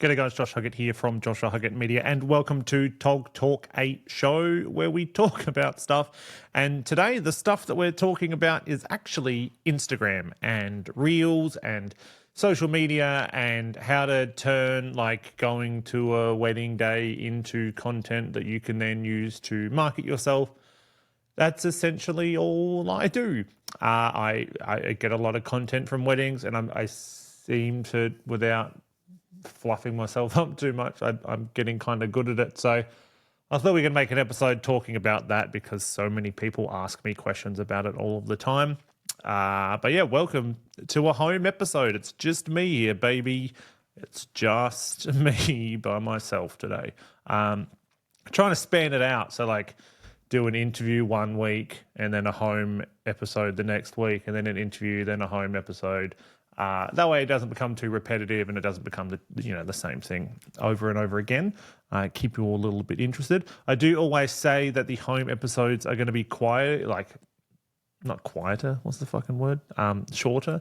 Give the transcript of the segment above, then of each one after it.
G'day guys, Josh Huggett here from Joshua Huggett Media, and welcome to Tog Talk 8 show where we talk about stuff. And today the stuff that we're talking about is actually Instagram and Reels and social media and how to turn like going to a wedding day into content that you can then use to market yourself. That's essentially all I do. I get a lot of content from weddings, and I seem to, without fluffing myself up too much, I'm getting kind of good at it. So I thought we could make an episode talking about that because so many people ask me questions about it all of the time. But yeah, welcome to a home episode. It's just me here, baby. It's just me by myself today. Trying to span it out. So like do an interview one week and then a home episode the next week and then an interview, then a home episode. That way it doesn't become too repetitive and it doesn't become the same thing over and over again. Keep you all a little bit interested. I do always say that the home episodes are going to be quiet, like not quieter. What's the fucking word? Shorter,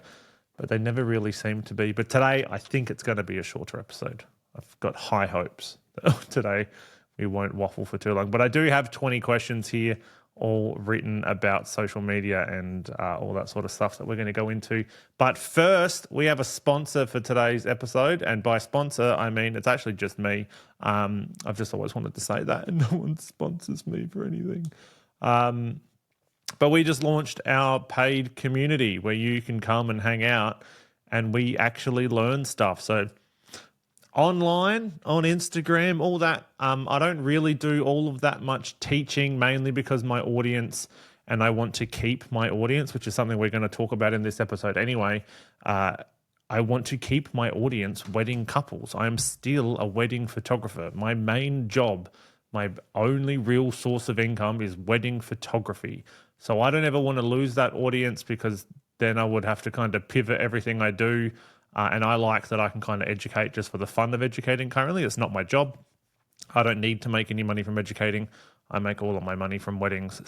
but they never really seem to be. But today I think it's going to be a shorter episode. I've got high hopes that today we won't waffle for too long. But I do have 20 questions here, all written about social media and all that sort of stuff that we're going to go into. But first, we have a sponsor for today's episode. And by sponsor, I mean it's actually just me. I've just always wanted to say that, and no one sponsors me for anything. But we just launched our paid community where you can come and hang out and we actually learn stuff. So online, on Instagram, all that. I don't really do all of that much teaching, mainly because my audience, and I want to keep my audience, which is something we're going to talk about in this episode anyway. I want to keep my audience wedding couples. I am still a wedding photographer. My main job, my only real source of income is wedding photography. So I don't ever want to lose that audience because then I would have to kind of pivot everything I do. And I like that I can kind of educate just for the fun of educating currently. It's not my job. I don't need to make any money from educating. I make all of my money from weddings.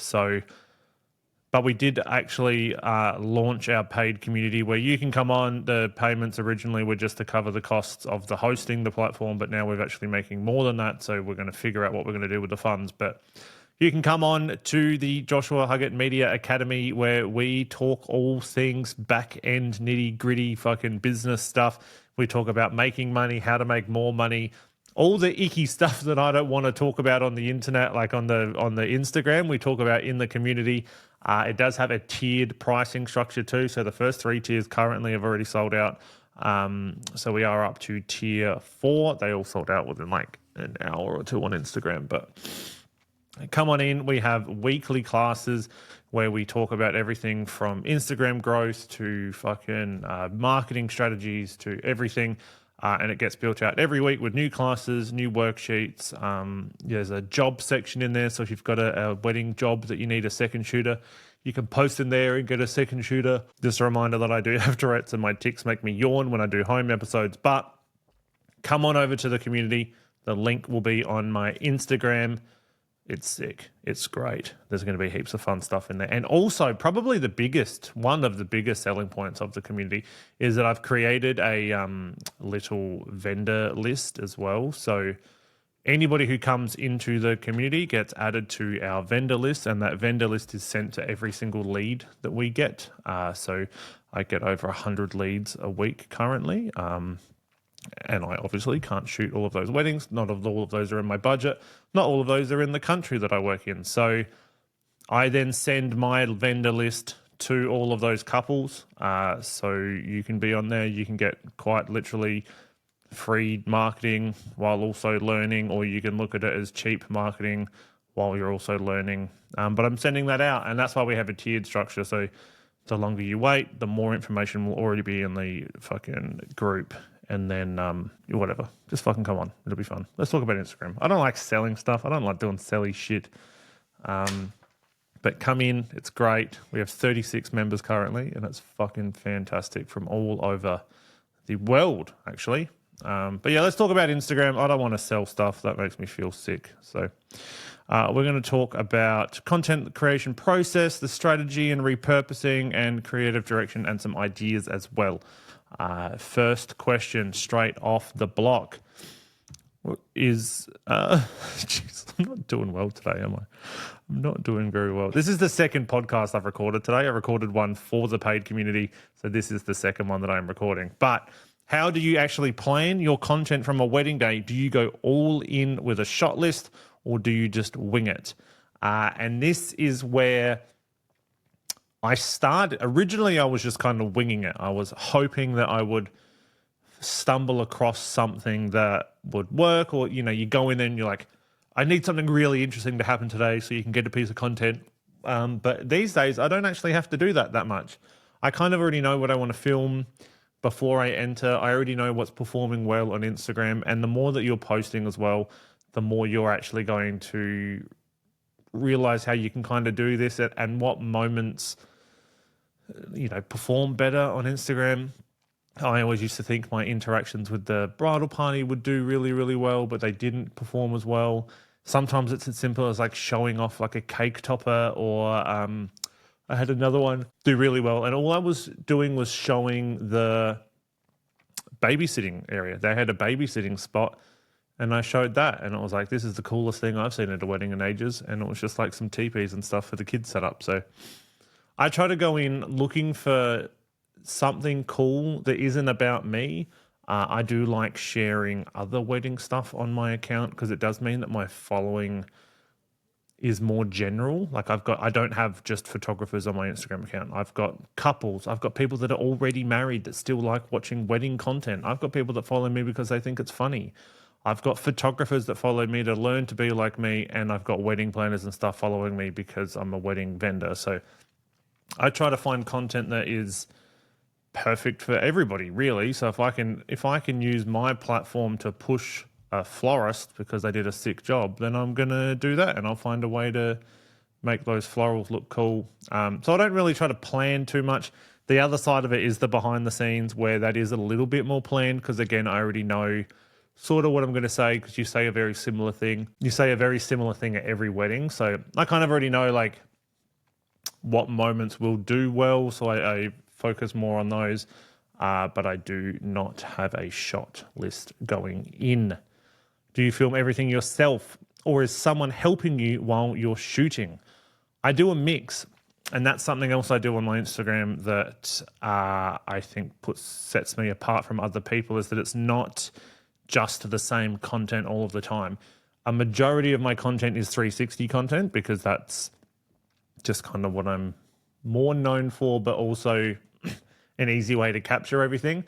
But we did actually launch our paid community where you can come on. The payments originally were just to cover the costs of the hosting the platform, but now we're actually making more than that. So we're going to figure out what we're going to do with the funds. But you can come on to the Joshua Huggett Media Academy where we talk all things back-end, nitty-gritty fucking business stuff. We talk about making money, how to make more money, all the icky stuff that I don't want to talk about on the internet, like on the Instagram, we talk about in the community. It does have a tiered pricing structure too. So the first 3 tiers currently have already sold out. So we are up to tier 4. They all sold out within like an hour or two on Instagram, but come on in. We have weekly classes where we talk about everything from Instagram growth to fucking marketing strategies to everything. And it gets built out every week with new classes, new worksheets. There's a job section in there. So if you've got a wedding job that you need a second shooter, you can post in there and get a second shooter. Just a reminder that I do have Tourette's and my tics make me yawn when I do home episodes. But come on over to the community. The link will be on my Instagram. It's sick. It's great. There's going to be heaps of fun stuff in there. And also probably one of the biggest selling points of the community is that I've created a little vendor list as well. So anybody who comes into the community gets added to our vendor list, and that vendor list is sent to every single lead that we get. So I get over 100 leads a week currently. And I obviously can't shoot all of those weddings. Not all of those are in my budget. Not all of those are in the country that I work in. So I then send my vendor list to all of those couples. So you can be on there. You can get quite literally free marketing while also learning, or you can look at it as cheap marketing while you're also learning. But I'm sending that out, and that's why we have a tiered structure. So the longer you wait, the more information will already be in the fucking group. And then whatever, just fucking come on. It'll be fun. Let's talk about Instagram. I don't like selling stuff. I don't like doing selly shit. But come in. It's great. We have 36 members currently, and it's fucking fantastic from all over the world, actually. But yeah, let's talk about Instagram. I don't want to sell stuff. That makes me feel sick. So we're going to talk about content creation process, the strategy and repurposing and creative direction, and some ideas as well. First question straight off the block is, jeez, I'm not doing well today, am I? I'm not doing very well. This is the second podcast I've recorded today. I recorded one for the paid community, so this is the second one that I'm recording. But how do you actually plan your content from a wedding day? Do you go all in with a shot list, or do you just wing it? And this is where I started. Originally, I was just kind of winging it. I was hoping that I would stumble across something that would work, or, you go in and you're like, I need something really interesting to happen today so you can get a piece of content. But these days, I don't actually have to do that much. I kind of already know what I want to film before I enter. I already know what's performing well on Instagram. And the more that you're posting as well, the more you're actually going to realize how you can kind of do this and what moments, perform better on Instagram. I always used to think my interactions with the bridal party would do really, really well, but they didn't perform as well. Sometimes it's as simple as like showing off like a cake topper, or I had another one do really well. And all I was doing was showing the babysitting area. They had a babysitting spot and I showed that. And it was like, this is the coolest thing I've seen at a wedding in ages. And it was just like some teepees and stuff for the kids set up. So I try to go in looking for something cool that isn't about me. I do like sharing other wedding stuff on my account because it does mean that my following is more general. Like I don't have just photographers on my Instagram account. I've got couples. I've got people that are already married that still like watching wedding content. I've got people that follow me because they think it's funny. I've got photographers that follow me to learn to be like me, and I've got wedding planners and stuff following me because I'm a wedding vendor. So I try to find content that is perfect for everybody, really. So if I can use my platform to push a florist because they did a sick job, then I'm gonna do that, and I'll find a way to make those florals look cool. So I don't really try to plan too much. The other side of it is the behind the scenes, where that is a little bit more planned, because again, I already know sort of what I'm going to say, because you say a very similar thing. You say a very similar thing at every wedding, so I kind of already know like what moments will do well, so I focus more on those, but I do not have a shot list going in. Do you film everything yourself, or is someone helping you while you're shooting? I do a mix, and that's something else I do on my Instagram that I think sets me apart from other people, is that it's not just the same content all of the time. A majority of my content is 360 content, because that's just kind of what I'm more known for, but also an easy way to capture everything.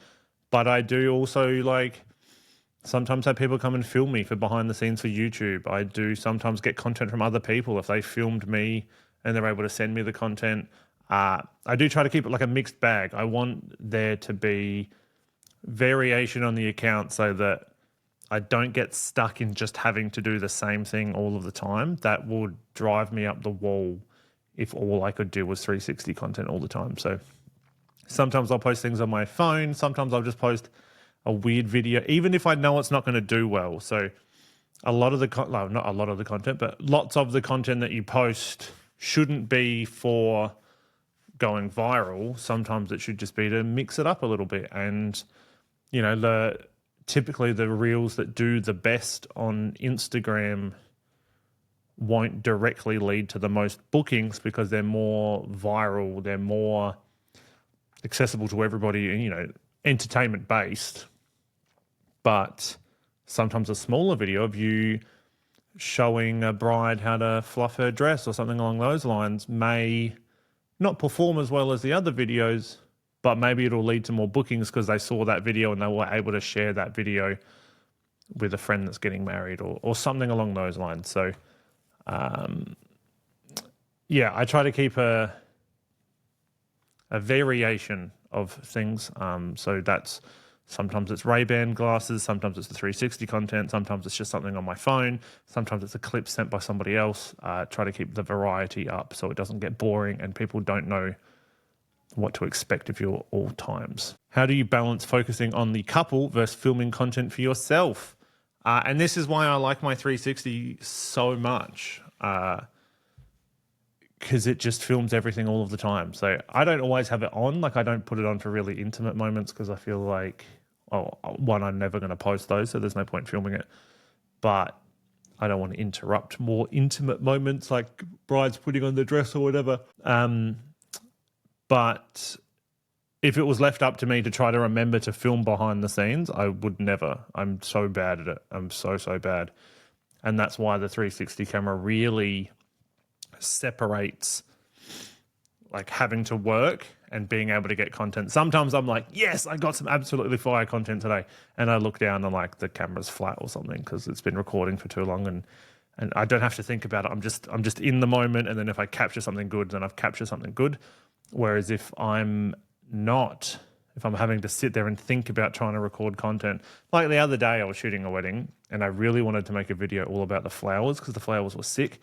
But I do also like sometimes have people come and film me for behind the scenes for YouTube. I do sometimes get content from other people if they filmed me and they're able to send me the content. I do try to keep it like a mixed bag. I want there to be variation on the account so that I don't get stuck in just having to do the same thing all of the time. That would drive me up the wall if all I could do was 360 content all the time. So sometimes I'll post things on my phone. Sometimes I'll just post a weird video, even if I know it's not going to do well. So a lot of the not a lot of the content, but lots of the content that you post shouldn't be for going viral. Sometimes it should just be to mix it up a little bit. And, typically the reels that do the best on Instagram won't directly lead to the most bookings, because they're more viral, they're more accessible to everybody, entertainment based. But sometimes a smaller video of you showing a bride how to fluff her dress or something along those lines may not perform as well as the other videos, but maybe it'll lead to more bookings because they saw that video and they were able to share that video with a friend that's getting married, or something along those lines. So, I try to keep a variation of things. So that's sometimes it's Ray-Ban glasses, sometimes it's the 360 content, sometimes it's just something on my phone, sometimes it's a clip sent by somebody else. Try to keep the variety up so it doesn't get boring and people don't know what to expect of you at all times. How do you balance focusing on the couple versus filming content for yourself? And this is why I like my 360 so much. because it just films everything all of the time. So I don't always have it on. Like I don't put it on for really intimate moments because I feel like, one, I'm never going to post those, so there's no point filming it. But I don't want to interrupt more intimate moments like brides putting on the dress or whatever. But if it was left up to me to try to remember to film behind the scenes, I would never. I'm so bad at it. I'm so bad. And that's why the 360 camera really separates like having to work and being able to get content. Sometimes I'm like, yes, I got some absolutely fire content today. And I look down and like the camera's flat or something because it's been recording for too long and I don't have to think about it. I'm just in the moment. And then if I capture something good, then I've captured something good. Whereas if I'm having to sit there and think about trying to record content, like the other day I was shooting a wedding and I really wanted to make a video all about the flowers because the flowers were sick.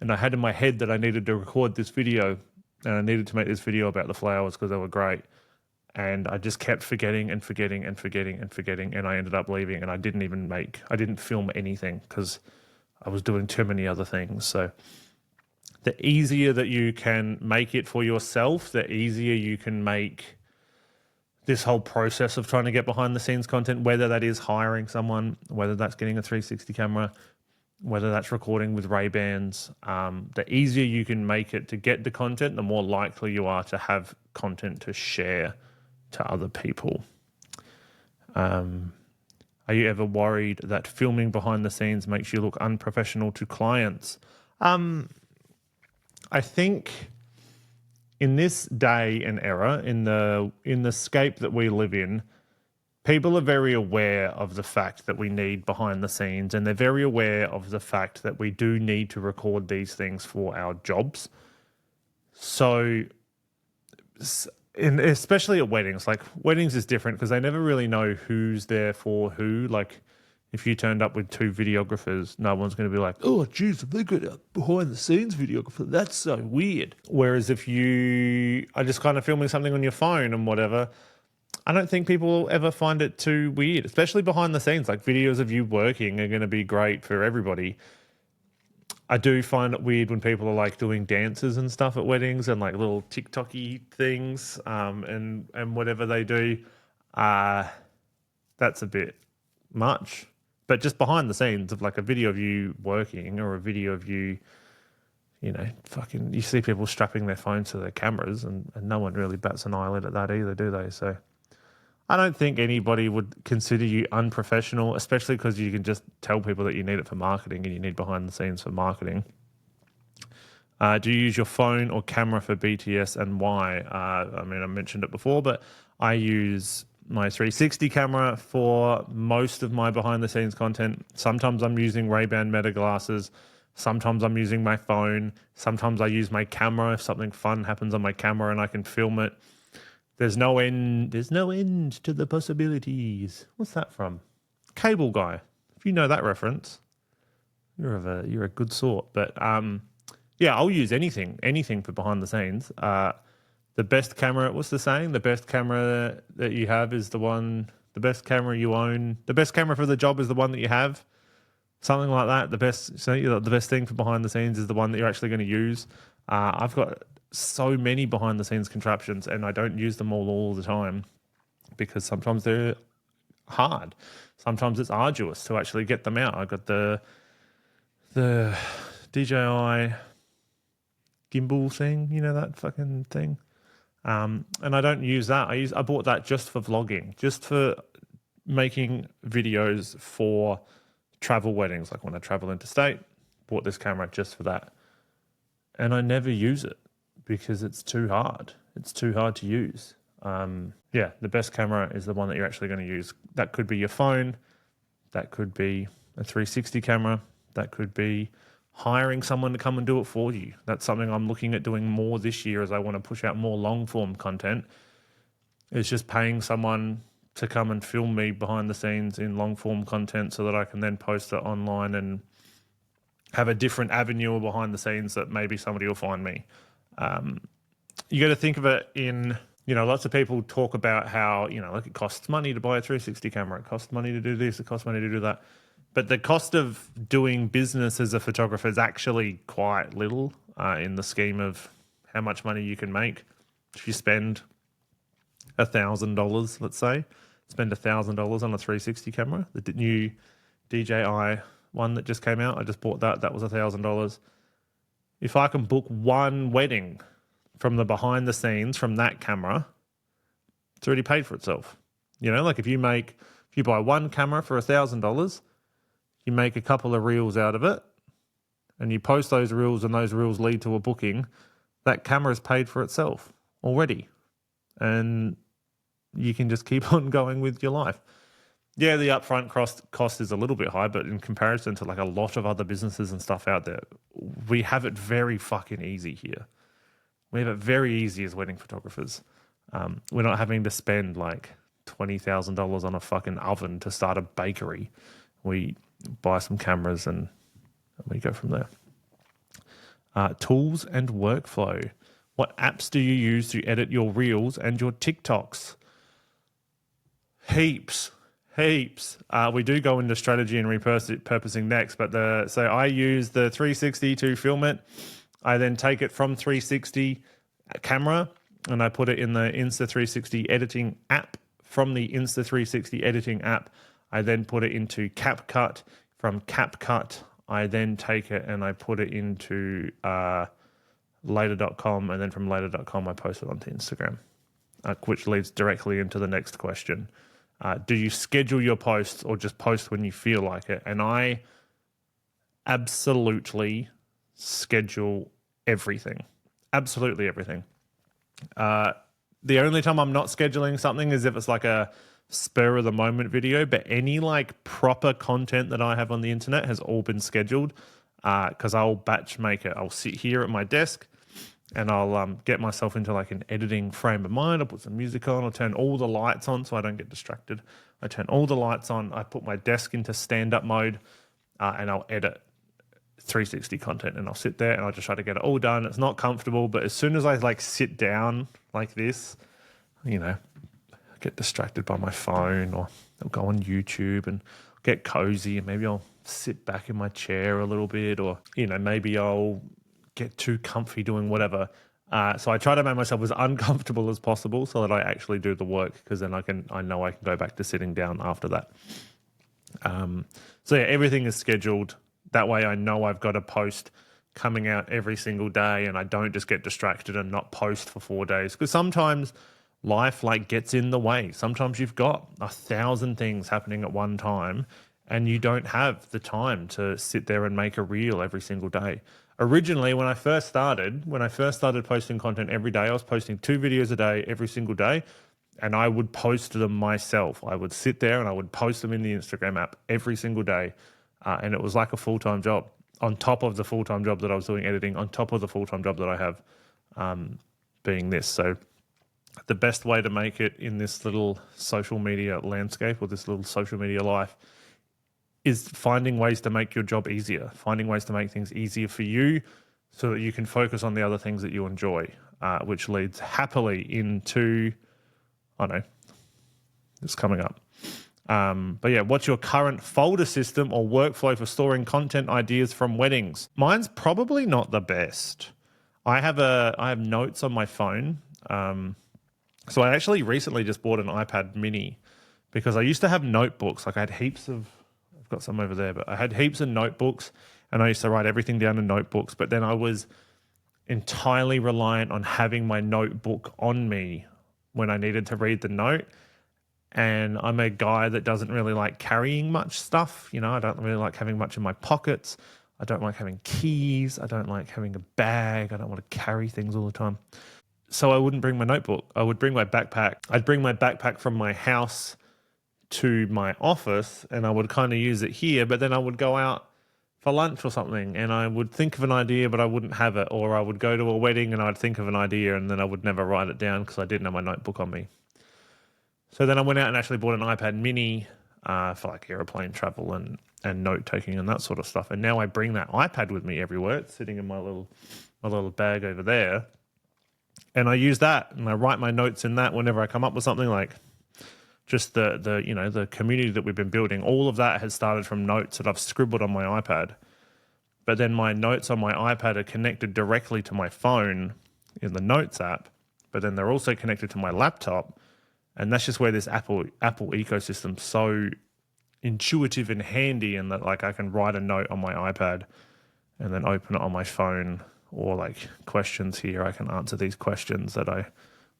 And I had in my head that I needed to record this video and I needed to make this video about the flowers because they were great. And I just kept forgetting and forgetting. And I ended up leaving and I didn't film anything because I was doing too many other things. So the easier that you can make it for yourself, the easier you can make this whole process of trying to get behind the scenes content, whether that is hiring someone, whether that's getting a 360 camera, whether that's recording with Ray-Bans. The easier you can make it to get the content, the more likely you are to have content to share to other people. Are you ever worried that filming behind the scenes makes you look unprofessional to clients? I think in this day and era, in the scape that we live in, people are very aware of the fact that we need behind the scenes, and they're very aware of the fact that we do need to record these things for our jobs. So, especially at weddings, like weddings is different because they never really know who's there for who. Like if you turned up with two videographers, no one's going to be like, oh, geez, have they got a behind the scenes videographer? That's so weird. Whereas if you are just kind of filming something on your phone and whatever, I don't think people will ever find it too weird, especially behind the scenes. Like videos of you working are going to be great for everybody. I do find it weird when people are like doing dances and stuff at weddings and like little TikTok-y things and whatever they do. That's a bit much. But just behind the scenes of like a video of you working or a video of you, you see people strapping their phones to their cameras and no one really bats an eyelid at that either, do they? So I don't think anybody would consider you unprofessional, especially because you can just tell people that you need it for marketing and you need behind the scenes for marketing. Do you use your phone or camera for BTS and why? I mentioned it before, but I use my 360 camera for most of my behind the scenes content. Sometimes I'm using Ray-Ban Meta glasses. Sometimes I'm using my phone. Sometimes I use my camera if something fun happens on my camera and I can film it. There's no end to the possibilities. What's that from? Cable Guy. If you know that reference, you're a good sort. But I'll use anything for behind the scenes. The best camera, what's the saying? The best camera that you have is the best camera you own. The best camera for the job is the one that you have. Something like that. The best thing for behind the scenes is the one that you're actually going to use. I've got so many behind the scenes contraptions and I don't use them all the time because sometimes they're hard. Sometimes it's arduous to actually get them out. I got the DJI gimbal thing, that fucking thing. And I don't use that. I bought that just for vlogging, just for making videos for travel weddings. Like when I travel interstate, bought this camera just for that. And I never use it because it's too hard. It's too hard to use. The best camera is the one that you're actually going to use. That could be your phone. That could be a 360 camera. That could be hiring someone to come and do it for you. That's something I'm looking at doing more this year as I want to push out more long form content. It's just paying someone to come and film me behind the scenes in long form content so that I can then post it online and have a different avenue behind the scenes that maybe somebody will find me. You got to think of it in, lots of people talk about how, it costs money to buy a 360 camera. It costs money to do this. It costs money to do that. But the cost of doing business as a photographer is actually quite little. in the scheme of how much money you can make. If you spend $1,000, let's say, spend $1,000 on a 360 camera, the new DJI one that just came out, I just bought that. That was $1,000. If I can book one wedding from the behind the scenes from that camera, it's already paid for itself. You know, like if you buy one camera for $1,000, you make a couple of reels out of it, and you post those reels, and those reels lead to a booking, that camera is paid for itself already. And you can just keep on going with your life. Yeah, the upfront cost is a little bit high, but in comparison to like a lot of other businesses and stuff out there, we have it very fucking easy here. We have it very easy as wedding photographers. We're not having to spend like $20,000 on a fucking oven to start a bakery. We buy some cameras and we go from there. Tools and workflow. What apps do you use to edit your reels and your TikToks? Heaps. We do go into strategy and repurposing next, but so I use the 360 to film it. I then take it from 360 camera and I put it in the Insta360 editing app. From the Insta360 editing app, I then put it into CapCut. From CapCut, I then take it and I put it into later.com, and then from later.com I post it onto Instagram, which leads directly into the next question. Do you schedule your posts or just post when you feel like it? And I absolutely schedule everything. Absolutely everything. The only time I'm not scheduling something is if it's like a spur of the moment video, but any like proper content that I have on the internet has all been scheduled because I'll batch make it. I'll sit here at my desk and I'll get myself into like an editing frame of mind. I'll put some music on. I'll turn all the lights on so I don't get distracted. I turn all the lights on. I put my desk into stand-up mode and I'll edit 360 content, and I'll sit there and I'll just try to get it all done. It's not comfortable, but as soon as I like sit down like this, you know, I get distracted by my phone, or I'll go on YouTube and get cozy, and maybe I'll sit back in my chair a little bit, or, you know, maybe I'll get too comfy doing whatever. So I try to make myself as uncomfortable as possible so that I actually do the work, because then I know I can go back to sitting down after that. So yeah, everything is scheduled. That way I know I've got a post coming out every single day, and I don't just get distracted and not post for 4 days. Because sometimes life like gets in the way. Sometimes you've got 1,000 things happening at one time and you don't have the time to sit there and make a reel every single day. Originally, when I first started posting content every day, I was posting 2 videos a day every single day, and I would post them myself. I would sit there and I would post them in the Instagram app every single day. And it was like a full-time job on top of the full-time job that I was doing editing, on top of the full-time job that I have being this. So the best way to make it in this little social media landscape, or this little social media life, is finding ways to make your job easier, finding ways to make things easier for you so that you can focus on the other things that you enjoy, which leads happily into, I don't know, it's coming up. But yeah, what's your current folder system or workflow for storing content ideas from weddings? Mine's probably not the best. I have notes on my phone. So I actually recently just bought an iPad mini, because I used to have notebooks. Like I had heaps of, I've got some over there, but I had heaps of notebooks, and I used to write everything down in notebooks, but then I was entirely reliant on having my notebook on me when I needed to read the note. And I'm a guy that doesn't really like carrying much stuff. You know, I don't really like having much in my pockets. I don't like having keys. I don't like having a bag. I don't want to carry things all the time. So I wouldn't bring my notebook. I would bring my backpack. I'd bring my backpack from my house to my office, and I would kind of use it here, but then I would go out for lunch or something and I would think of an idea, but I wouldn't have it. Or I would go to a wedding and I'd think of an idea and then I would never write it down because I didn't have my notebook on me. So then I went out and actually bought an iPad mini for like airplane travel and note taking and that sort of stuff. And now I bring that iPad with me everywhere. It's sitting in my little bag over there. And I use that and I write my notes in that whenever I come up with something, like just the community that we've been building. All of that has started from notes that I've scribbled on my iPad. but then my notes on my iPad are connected directly to my phone in the Notes app, but then they're also connected to my laptop. And that's just where this Apple ecosystem's so intuitive and handy, and that like I can write a note on my iPad and then open it on my phone, or like questions here, I can answer these questions that I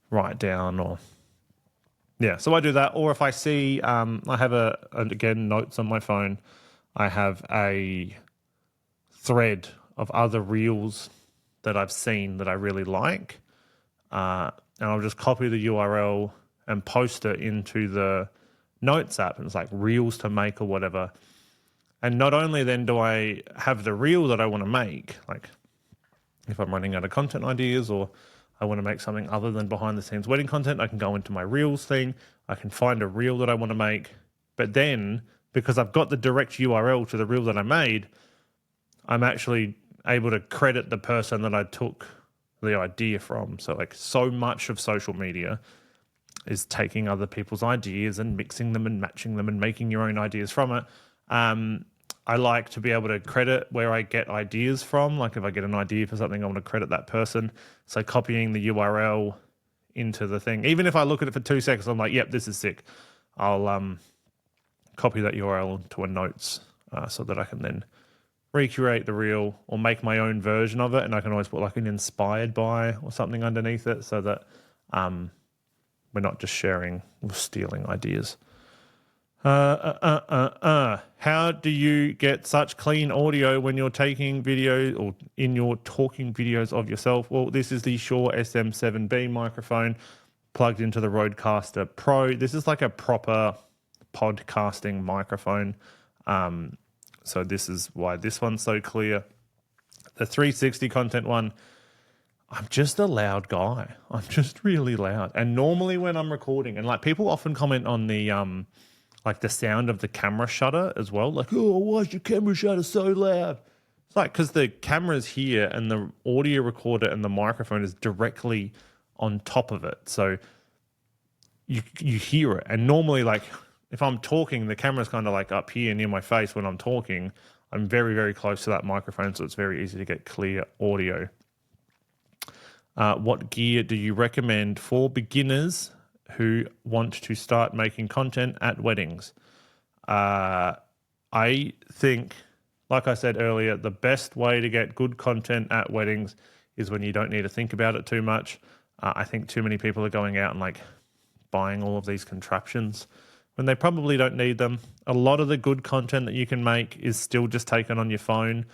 write down, or yeah. So I do that. Or if I see, I have again, notes on my phone. I have a thread of other reels that I've seen that I really like. And I'll just copy the URL and post it into the Notes app. And it's like reels to make or whatever. And not only then do I have the reel that I want to make, like if I'm running out of content ideas or I want to make something other than behind the scenes wedding content, I can go into my reels thing. I can find a reel that I want to make. But then because I've got the direct URL to the reel that I made, I'm actually able to credit the person that I took the idea from. So like so much of social media is taking other people's ideas and mixing them and matching them and making your own ideas from it. I like to be able to credit where I get ideas from. Like if I get an idea for something, I want to credit that person. So copying the URL into the thing, even if I look at it for 2 seconds, I'm like, yep, this is sick. I'll copy that URL to a Notes so that I can then recreate the reel or make my own version of it. And I can always put like an inspired by or something underneath it so that we're not just sharing or stealing ideas. How do you get such clean audio when you're taking videos or in your talking videos of yourself? Well, this is the Shure SM7B microphone plugged into the Rodecaster Pro. This is like a proper podcasting microphone. So this is why this one's so clear. The 360 content one, I'm just a loud guy. I'm just really loud. And normally when I'm recording, and like people often comment on the like the sound of the camera shutter as well. Like, oh, why is your camera shutter so loud? It's like because the camera's here and the audio recorder and the microphone is directly on top of it. So you hear it. And normally like if I'm talking, the camera's kind of like up here near my face when I'm talking. I'm very, very close to that microphone, so it's very easy to get clear audio. What gear do you recommend for beginners who want to start making content at weddings? I think, like I said earlier, the best way to get good content at weddings is when you don't need to think about it too much. I think too many people are going out and like buying all of these contraptions when they probably don't need them. A lot of the good content that you can make is still just taken on your phone.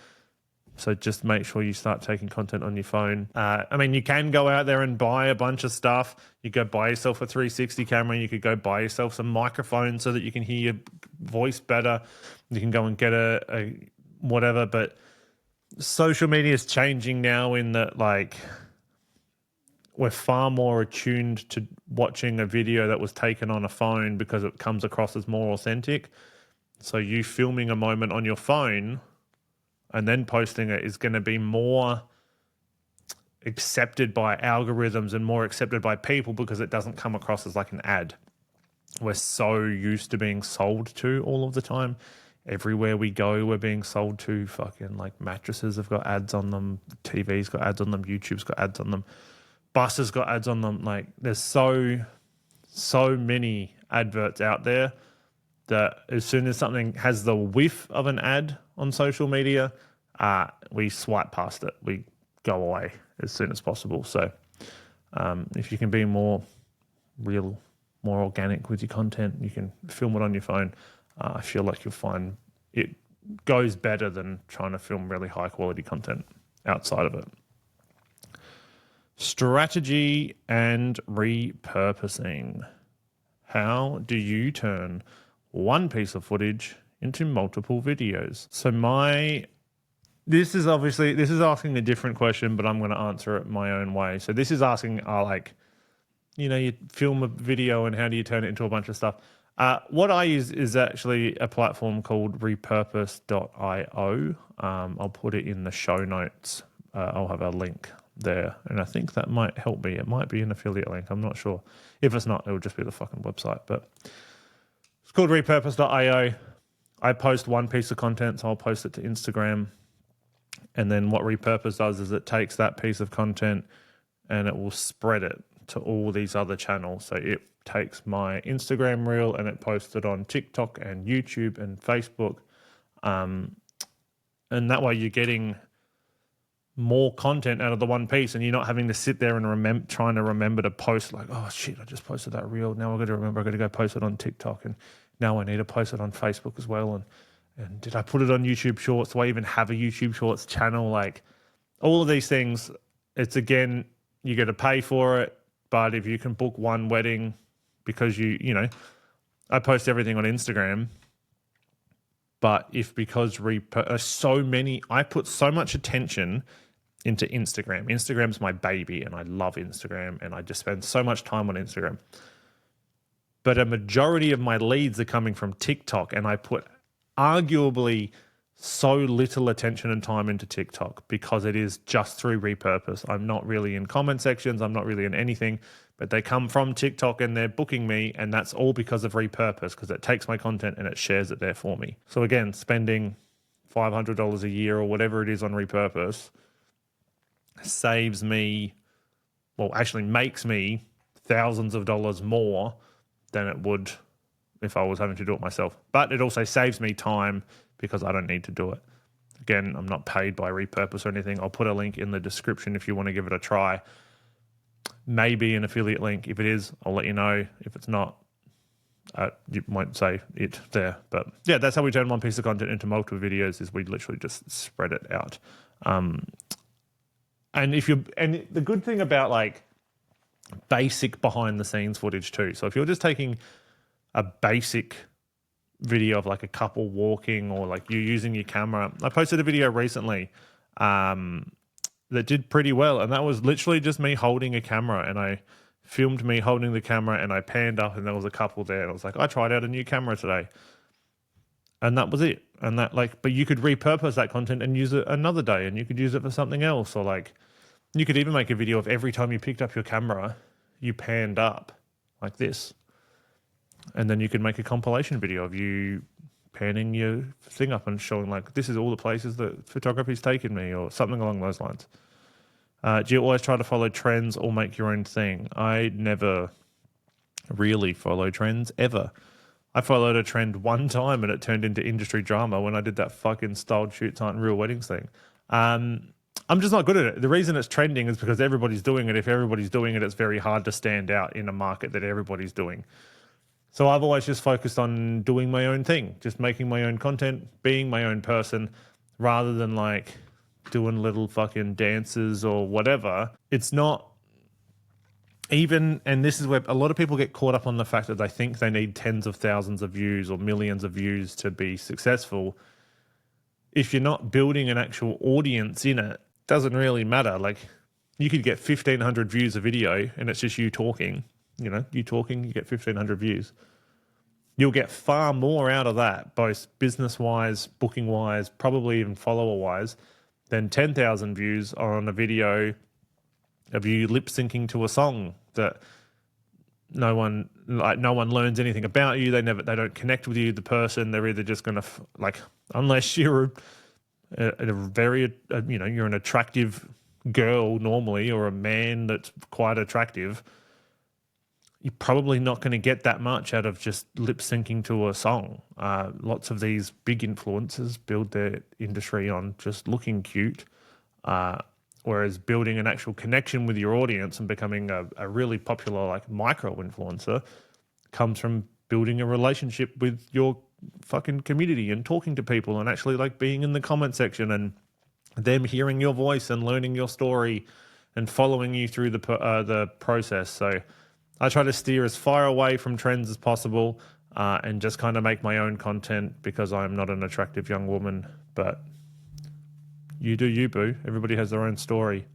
So just make sure you start taking content on your phone. I mean, you can go out there and buy a bunch of stuff. You go buy yourself a 360 camera. You could go buy yourself some microphones so that you can hear your voice better. You can go and get a whatever. But social media is changing now in that, like, we're far more attuned to watching a video that was taken on a phone because it comes across as more authentic. So you filming a moment on your phone and then posting it is going to be more accepted by algorithms and more accepted by people because it doesn't come across as like an ad. We're so used to being sold to all of the time. Everywhere we go, we're being sold to. Fucking like mattresses have got ads on them. TV's got ads on them. YouTube's got ads on them. Buses got ads on them. Like there's so many adverts out there that as soon as something has the whiff of an ad on social media, we swipe past it. We go away as soon as possible. So if you can be more real, more organic with your content, you can film it on your phone. I feel like you'll find it goes better than trying to film really high quality content outside of it. Strategy and repurposing. How do you turn one piece of footage into multiple videos? So this is asking a different question, but I'm going to answer it my own way. So this is asking, you film a video and how do you turn it into a bunch of stuff? What I use is actually a platform called repurposed.io. I'll put it in the show notes. I'll have a link there, and I think that might help me. It might be an affiliate link. I'm not sure. If it's not, it'll just be the fucking website. But it's called repurposed.io. I post one piece of content, so I'll post it to Instagram. And then what Repurpose does is it takes that piece of content and it will spread it to all these other channels. So it takes my Instagram reel and it posts it on TikTok and YouTube and Facebook. And that way you're getting more content out of the one piece, and you're not having to sit there and trying to remember to post like, oh shit, I just posted that reel. Now I've got to remember I got to go post it on TikTok, and now I need to post it on Facebook as well. And did I put it on YouTube Shorts? Do I even have a YouTube Shorts channel? Like all of these things, it's again, you got to pay for it. But if you can book one wedding, because I post everything on Instagram. But I put so much attention into Instagram. Instagram's my baby and I love Instagram and I just spend so much time on Instagram. But a majority of my leads are coming from TikTok, and I put arguably so little attention and time into TikTok because it is just through Repurpose. I'm not really in comment sections. I'm not really in anything, but they come from TikTok and they're booking me, and that's all because of Repurpose, because it takes my content and it shares it there for me. So again, spending $500 a year or whatever it is on Repurpose makes me thousands of dollars more than it would if I was having to do it myself. But it also saves me time because I don't need to do it. Again, I'm not paid by Repurpose or anything. I'll put a link in the description if you want to give it a try. Maybe an affiliate link. If it is, I'll let you know. If it's not, you won't say it there. But yeah, that's how we turn one piece of content into multiple videos, is we literally just spread it out. And the good thing about like basic behind the scenes footage too. So if you're just taking a basic video of like a couple walking, or like you using your camera. I posted a video recently that did pretty well, and that was literally just me holding a camera, and I filmed me holding the camera and I panned up and there was a couple there and I was like, I tried out a new camera today. And that was it. And but you could repurpose that content and use it another day, and you could use it for something else. Or like you could even make a video of every time you picked up your camera, you panned up like this. And then you could make a compilation video of you panning your thing up and showing like, this is all the places that photography's taken me, or something along those lines. Do you always try to follow trends or make your own thing? I never really follow trends ever. I followed a trend one time and it turned into industry drama when I did that fucking styled shoots aren't real weddings thing. I'm just not good at it. The reason it's trending is because everybody's doing it. If everybody's doing it, it's very hard to stand out in a market that everybody's doing. So I've always just focused on doing my own thing, just making my own content, being my own person, rather than like doing little fucking dances or whatever. It's not even, and this is where a lot of people get caught up on the fact that they think they need tens of thousands of views or millions of views to be successful. If you're not building an actual audience in it, doesn't really matter. Like you could get 1,500 views a video and it's just you talking. You get 1,500 views. You'll get far more out of that, both business-wise, booking-wise, probably even follower-wise, than 10,000 views on a video of you lip-syncing to a song that no one learns anything about you. They don't connect with you, the person. They're either just going to unless you're you're an attractive girl normally, or a man that's quite attractive. You're probably not going to get that much out of just lip syncing to a song. Lots of these big influencers build their industry on just looking cute, whereas building an actual connection with your audience and becoming a really popular like micro influencer comes from building a relationship with your fucking community and talking to people and actually like being in the comment section and them hearing your voice and learning your story and following you through the process. So I try to steer as far away from trends as possible and just kind of make my own content because I'm not an attractive young woman. But you do you, boo. Everybody has their own story.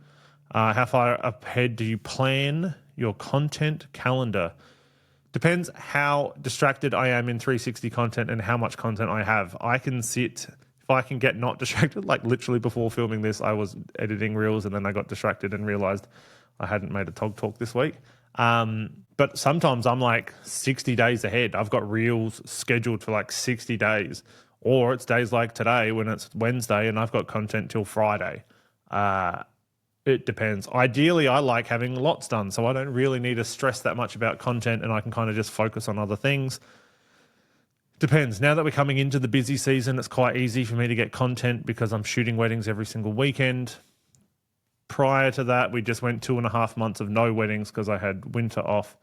How far ahead do you plan your content calendar? Depends how distracted I am in 360 content and how much content I have. I can sit, if I can get not distracted, like literally before filming this, I was editing reels and then I got distracted and realized I hadn't made a Tog Talk this week. But sometimes I'm like 60 days ahead. I've got reels scheduled for like 60 days, Or it's days like today when it's Wednesday and I've got content till Friday. It depends. Ideally, I like having lots done, so I don't really need to stress that much about content and I can kind of just focus on other things. Depends. Now that we're coming into the busy season, it's quite easy for me to get content because I'm shooting weddings every single weekend. Prior to that, we just went 2.5 months of no weddings because I had winter off.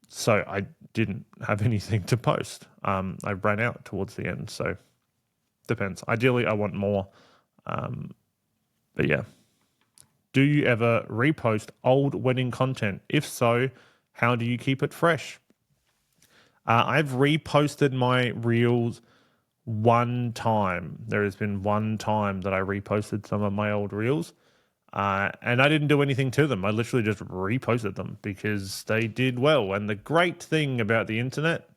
So I didn't have anything to post. I ran out towards the end, so depends. Ideally, I want more. But yeah. Do you ever repost old wedding content? If so, how do you keep it fresh? I've reposted my reels one time. There has been one time that I reposted some of my old reels. And I didn't do anything to them. I literally just reposted them because they did well. And the great thing about the internet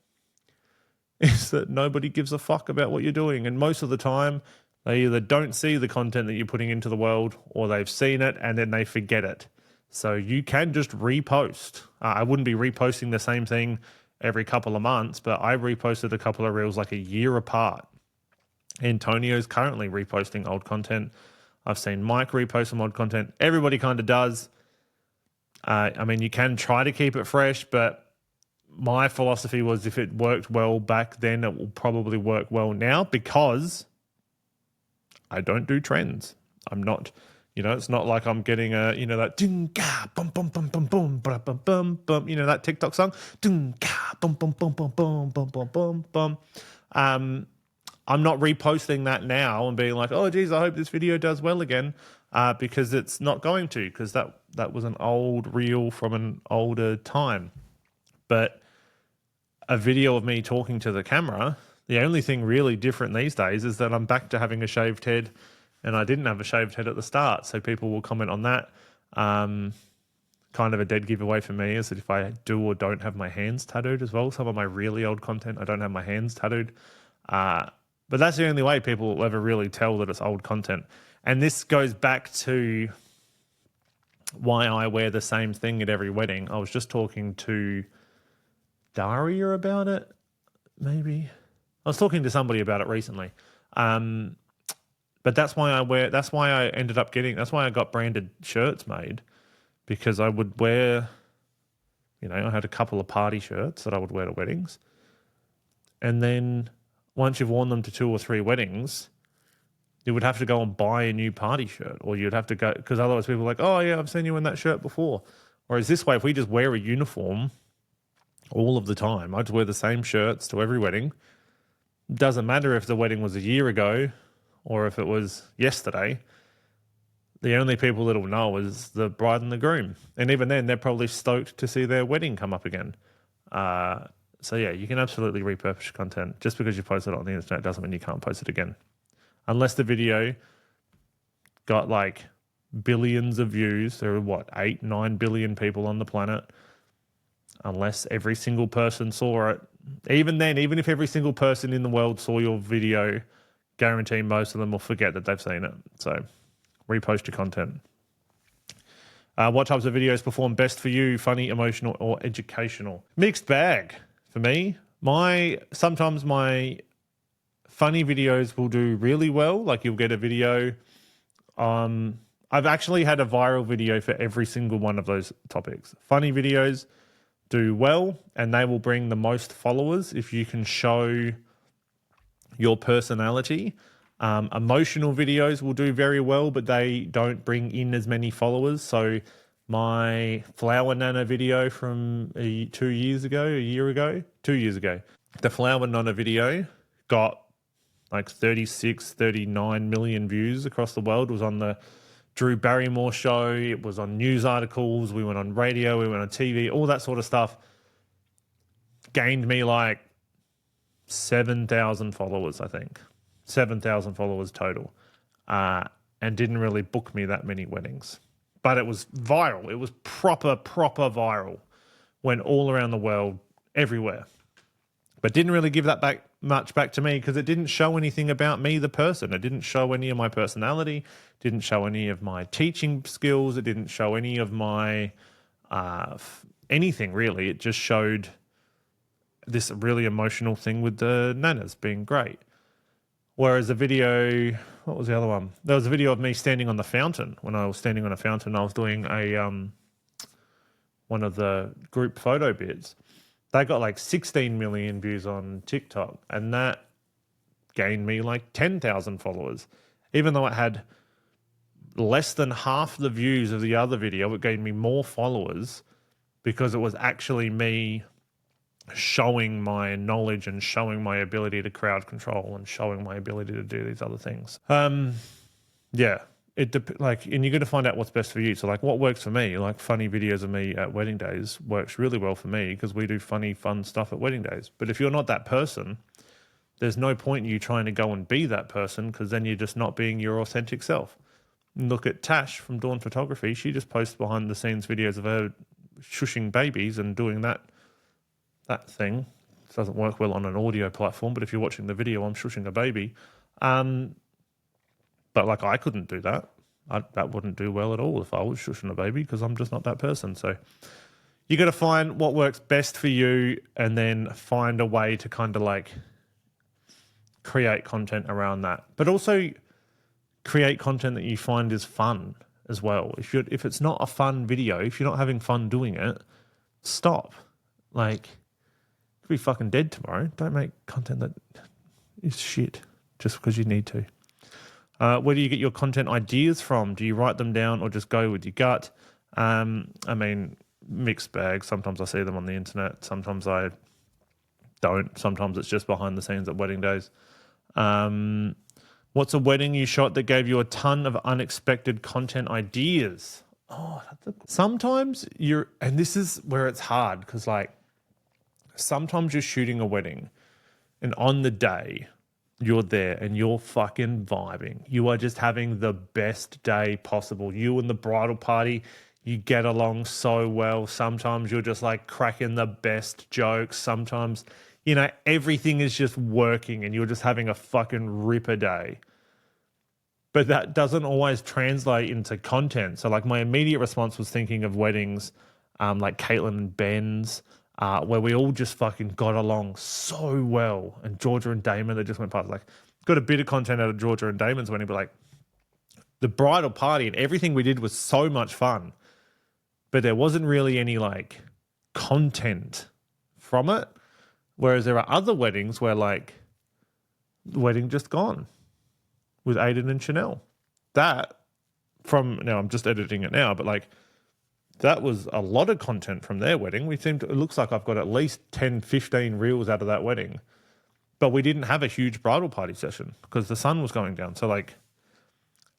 is that nobody gives a fuck about what you're doing. And most of the time, they either don't see the content that you're putting into the world or they've seen it and then they forget it. So you can just repost. I wouldn't be reposting the same thing every couple of months, but I reposted a couple of reels like a year apart. Antonio's currently reposting old content. I've seen Mike repost some old content. Everybody kind of does. I mean, you can try to keep it fresh, but my philosophy was if it worked well back then, it will probably work well now because I don't do trends. I'm not, it's not like I'm getting a, that ding ga bum bum bum bum bum bum bum bum bum, that TikTok song, ding ga bum bum bum bum bum bum bum bum bum. I'm not reposting that now and being like, oh geez, I hope this video does well again, because it's not going to, because that was an old reel from an older time. But a video of me talking to the camera, the only thing really different these days is that I'm back to having a shaved head and I didn't have a shaved head at the start. So people will comment on that. Kind of a dead giveaway for me is that if I do or don't have my hands tattooed as well, some of my really old content, I don't have my hands tattooed. But that's the only way people will ever really tell that it's old content. And this goes back to why I wear the same thing at every wedding. I was just talking to Daria about it, maybe. I was talking to somebody about it recently. But that's why I ended up that's why I got branded shirts made, because I would wear, I had a couple of party shirts that I would wear to weddings. And then once you've worn them to 2 or 3 weddings, you would have to go and buy a new party shirt, or you'd have to go, because otherwise people are like, oh yeah, I've seen you in that shirt before. Whereas this way, if we just wear a uniform all of the time, I just wear the same shirts to every wedding. Doesn't matter if the wedding was a year ago or if it was yesterday. The only people that will know is the bride and the groom. And even then, they're probably stoked to see their wedding come up again. So yeah, you can absolutely repurpose content. Just because you post it on the internet doesn't mean you can't post it again. Unless the video got like billions of views. There are 8, 9 billion people on the planet. Unless every single person saw it. Even then, even if every single person in the world saw your video, guarantee most of them will forget that they've seen it. So repost your content. What types of videos perform best for you? Funny, emotional, or educational? Mixed bag for me. Sometimes my funny videos will do really well. Like you'll get a video. I've actually had a viral video for every single one of those topics. Funny videos do well, and they will bring the most followers if you can show your personality. Emotional videos will do very well, but they don't bring in as many followers. So my Flower Nana video from 2 years ago, the Flower Nana video got like 36, 39 million views across the world. It was on the Drew Barrymore show. It was on news articles. We went on radio. We went on TV. All that sort of stuff. Gained me like 7,000 followers, I think. 7,000 followers total. And didn't really book me that many weddings. But it was viral. It was proper viral. Went all around the world, everywhere. But didn't really give that much back to me because it didn't show anything about me, the person. It didn't show any of my personality. Didn't show any of my teaching skills. It didn't show any of my anything, really. It just showed this really emotional thing with the nanas being great. Whereas the video, what was the other one? There was a video of me standing on the fountain. When I was standing on a fountain, I was doing a one of the group photo bits. They got like 16 million views on TikTok, and that gained me like 10,000 followers. Even though it had less than half the views of the other video, it gained me more followers because it was actually me showing my knowledge and showing my ability to crowd control and showing my ability to do these other things. Yeah, and you're going to find out what's best for you. So like what works for me, like funny videos of me at wedding days works really well for me because we do funny, fun stuff at wedding days. But if you're not that person, there's no point in you trying to go and be that person because then you're just not being your authentic self. Look at Tash from Dawn Photography. She just posts behind the scenes videos of her shushing babies and doing that thing. It doesn't work well on an audio platform, but if you're watching the video, I'm shushing a baby. But like I couldn't do that. That wouldn't do well at all if I was shushing a baby because I'm just not that person. So you got to find what works best for you and then find a way to kind of like create content around that. But also create content that you find is fun as well. If it's not a fun video, if you're not having fun doing it, stop. Like, you could be fucking dead tomorrow. Don't make content that is shit just because you need to. Where do you get your content ideas from? Do you write them down or just go with your gut? I mean, mixed bag. Sometimes I see them on the internet. Sometimes I don't. Sometimes it's just behind the scenes at wedding days. What's a wedding you shot that gave you a ton of unexpected content ideas? Oh, sometimes and this is where it's hard because like sometimes you're shooting a wedding and on the day you're there and you're fucking vibing. You are just having the best day possible. You and the bridal party, you get along so well. Sometimes you're just like cracking the best jokes. Sometimes, everything is just working and you're just having a fucking ripper day. But that doesn't always translate into content. So like my immediate response was thinking of weddings like Caitlin and Ben's, where we all just fucking got along so well. And Georgia and Damon, they just went past. Like, got a bit of content out of Georgia and Damon's wedding, but like the bridal party and everything we did was so much fun. But there wasn't really any like content from it. Whereas there are other weddings where like the wedding just gone with Aiden and Chanel. Now I'm just editing it now, but like that was a lot of content from their wedding. It looks like I've got at least 10, 15 reels out of that wedding, but we didn't have a huge bridal party session because the sun was going down. So like,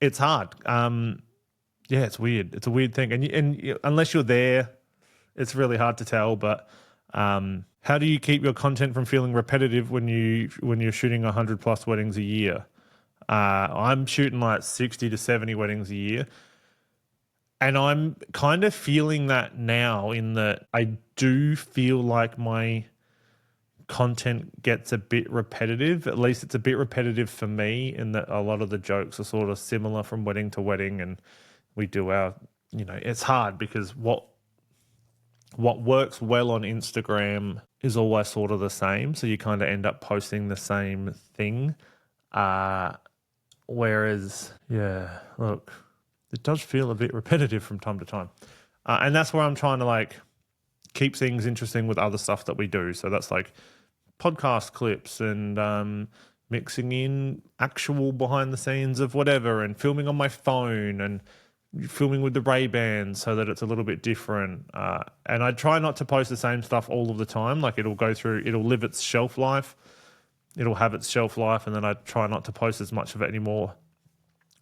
it's hard. Yeah, it's weird. It's a weird thing. And unless you're there, it's really hard to tell, but, how do you keep your content from feeling repetitive when you're shooting 100 plus weddings a year? I'm shooting like 60 to 70 weddings a year. And I'm kind of feeling that now in that I do feel like my content gets a bit repetitive. At least it's a bit repetitive for me in that a lot of the jokes are sort of similar from wedding to wedding. And we do it's hard because what works well on Instagram is always sort of the same. So you kind of end up posting the same thing. Whereas, yeah, look, it does feel a bit repetitive from time to time. And that's where I'm trying to like keep things interesting with other stuff that we do. So that's like podcast clips and mixing in actual behind the scenes of whatever and filming on my phone and filming with the Ray-Bans so that it's a little bit different. And I try not to post the same stuff all of the time. Like it'll live its shelf life. It'll have its shelf life, and then I try not to post as much of it anymore.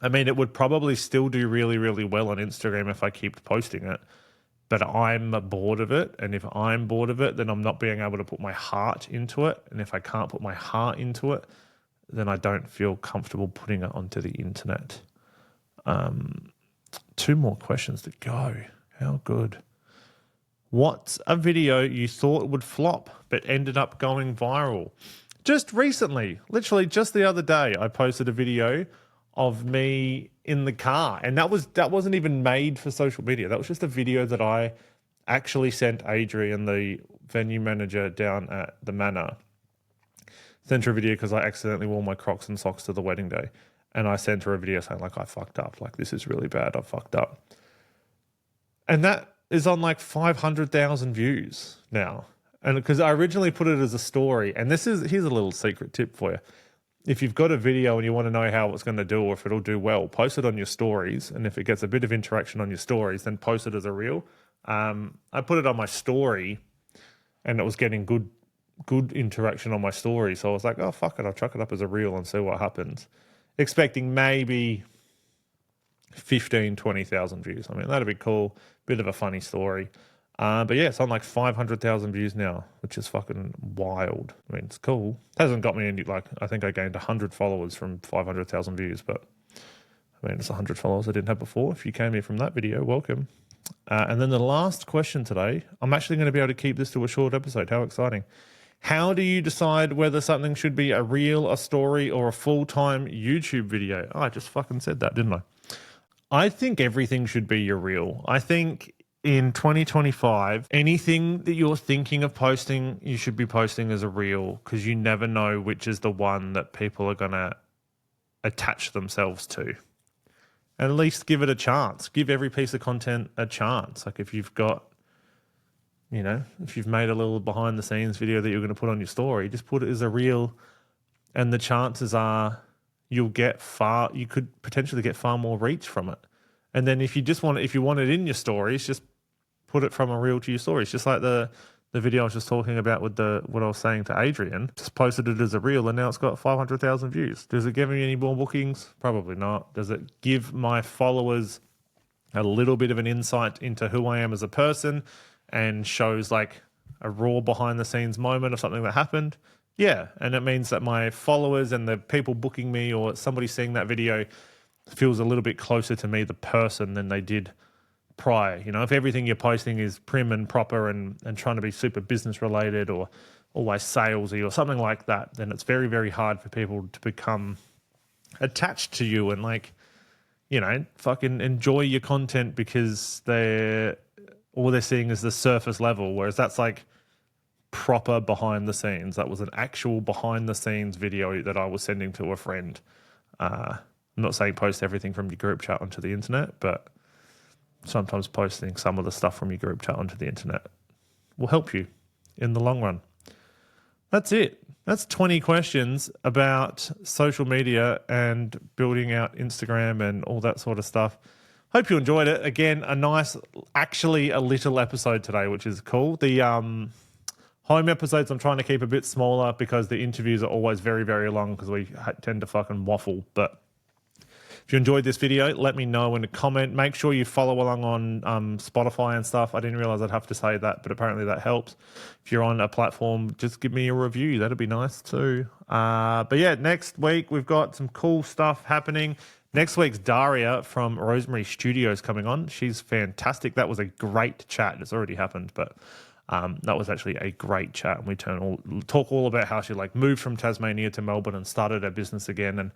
I mean, it would probably still do really, really well on Instagram if I keep posting it, but I'm bored of it. And if I'm bored of it, then I'm not being able to put my heart into it. And if I can't put my heart into it, then I don't feel comfortable putting it onto the internet. 2 more questions to go. How good. What's a video you thought would flop but ended up going viral? Just recently, literally just the other day, I posted a video of me in the car, and that wasn't even made for social media. That was just a video that I actually sent Adrian, the venue manager down at the Manor. sent her a video because I accidentally wore my Crocs and socks to the wedding day. And I sent her a video saying like, I fucked up. Like, this is really bad. I fucked up. And that is on like 500,000 views now. And because I originally put it as a story, and here's a little secret tip for you. If you've got a video and you want to know how it's going to do or if it'll do well, post it on your stories. And if it gets a bit of interaction on your stories, then post it as a reel. I put it on my story and it was getting good interaction on my story. So I was like, oh, fuck it. I'll chuck it up as a reel and see what happens. Expecting maybe 15, 20,000 views. I mean, that'd be cool. Bit of a funny story. But yeah, it's on like 500,000 views now, which is fucking wild. I mean, it's cool. It hasn't got me any, like, I think I gained 100 followers from 500,000 views, but I mean, it's 100 followers I didn't have before. If you came here from that video, welcome. And then the last question today, I'm actually going to be able to keep this to a short episode. How exciting. How do you decide whether something should be a reel, a story, or a full-time YouTube video? Oh, I just fucking said that, didn't I? I think everything should be your reel. I think in 2025, anything that you're thinking of posting, you should be posting as a reel because you never know which is the one that people are going to attach themselves to. And at least give it a chance. Give every piece of content a chance. Like if you've got, you know, if you've made a little behind the scenes video that you're going to put on your story, just put it as a reel and the chances are you could potentially get far more reach from it. And then if you want it in your stories, just put it from a reel to your stories. Just like the video I was just talking about with what I was saying to Adrian, just posted it as a reel and now it's got 500,000 views. Does it give me any more bookings? Probably not. Does it give my followers a little bit of an insight into who I am as a person and shows like a raw behind the scenes moment of something that happened? Yeah. And it means that my followers and the people booking me or somebody seeing that video feels a little bit closer to me, the person, than they did prior. You know, if everything you're posting is prim and proper and trying to be super business related or always salesy or something like that, then it's very, very hard for people to become attached to you and like, you know, fucking enjoy your content because all they're seeing is the surface level, whereas that's like proper behind the scenes. That was an actual behind the scenes video that I was sending to a friend. I'm not saying post everything from your group chat onto the internet, but sometimes posting some of the stuff from your group chat onto the internet will help you in the long run. That's it. That's 20 questions about social media and building out Instagram and all that sort of stuff. Hope you enjoyed it. Again, actually a little episode today, which is cool. The home episodes I'm trying to keep a bit smaller because the interviews are always very, very long because we tend to fucking waffle. But if you enjoyed this video, let me know in a comment. Make sure you follow along on Spotify and stuff. I didn't realize I'd have to say that, but apparently that helps. If you're on a platform, just give me a review. That'd be nice too. But yeah, next week we've got some cool stuff happening. Next week's Daria from Rosemary Studios coming on. She's fantastic. That was a great chat. It's already happened, but that was actually a great chat. And we talk all about how she like moved from Tasmania to Melbourne and started her business again and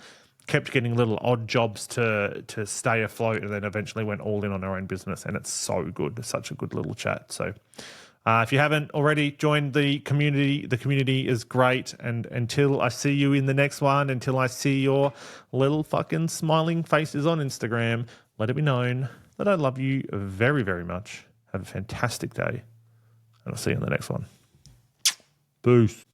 kept getting little odd jobs to stay afloat and then eventually went all in on her own business. And it's so good. It's such a good little chat. So if you haven't already joined the community is great. And until I see you in the next one, until I see your little fucking smiling faces on Instagram, let it be known that I love you very, very much. Have a fantastic day. And I'll see you in the next one. Boost.